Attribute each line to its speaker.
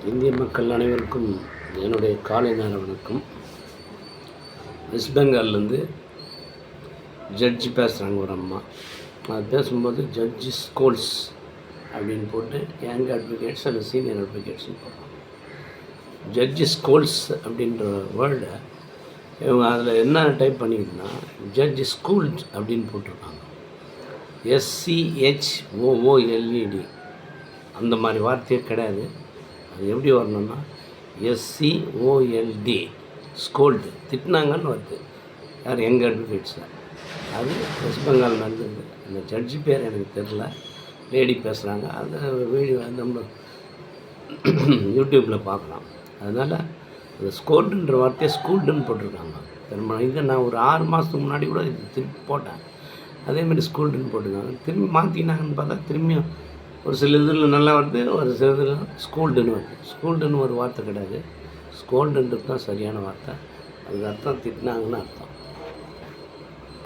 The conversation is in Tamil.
Speaker 1: இந்திய மக்கள் அனைவருக்கும் என்னுடைய காலை நேர வணக்கம். வெஸ்ட் பெங்கால்லேருந்து ஜட்ஜி பேசுகிறாங்க ஒரு அம்மா. அது பேசும்போது ஜட்ஜி ஸ்கோல்ஸ் அப்படின்னு போட்டு யங் அட்வொகேட்ஸ் அல்லது சீனியர் அட்வொகேட்ஸ்னு போடுறாங்க. ஜட்ஜி ஸ்கோல்ஸ் அப்படின்ற வேர்டை இவங்க அதில் என்ன டைப் பண்ணிக்கிட்டுனா ஜட்ஜி ஸ்கூல்ஸ் அப்படின்னு போட்டிருக்காங்க. SCHOOLED அந்த மாதிரி வார்த்தையே கிடையாது. அது எப்படி வரணும்னா SCOLD ஸ்கோல்டு திட்டினாங்கன்னு வருது. யார் யங் அட்வொகேட்ஸில் அது வெஸ்ட் பெங்கால் நடந்தது. அந்த ஜட்ஜி பேர் எனக்கு தெரில, லேடி பேசுகிறாங்க. அந்த வீடியோ நம்ம யூடியூப்பில் பார்க்கலாம். அதனால் அந்த ஸ்கோல்டுன்ற வார்த்தையை ஸ்கூல்டுன்னு போட்டிருக்காங்க. திரும்ப இதை நான் ஒரு 6 மாதத்துக்கு முன்னாடி கூட இது திருப்பி போட்டேன். அதேமாதிரி ஸ்கூல்டுன்னு போட்டிருக்காங்க. திரும்பி மாற்றினாங்கன்னு பார்த்தா திரும்பியும் ஒரு சில இதில் நல்லா வருது, ஒரு சில இதில் ஸ்கூல்டுன்னு வருது. ஸ்கூல்டுன்னு ஒரு வார்த்தை கிடையாது, ஸ்கோல்டுன்றது தான் சரியான வார்த்தை. அதுக்கு அர்த்தம் திட்டினாங்கன்னு அர்த்தம்.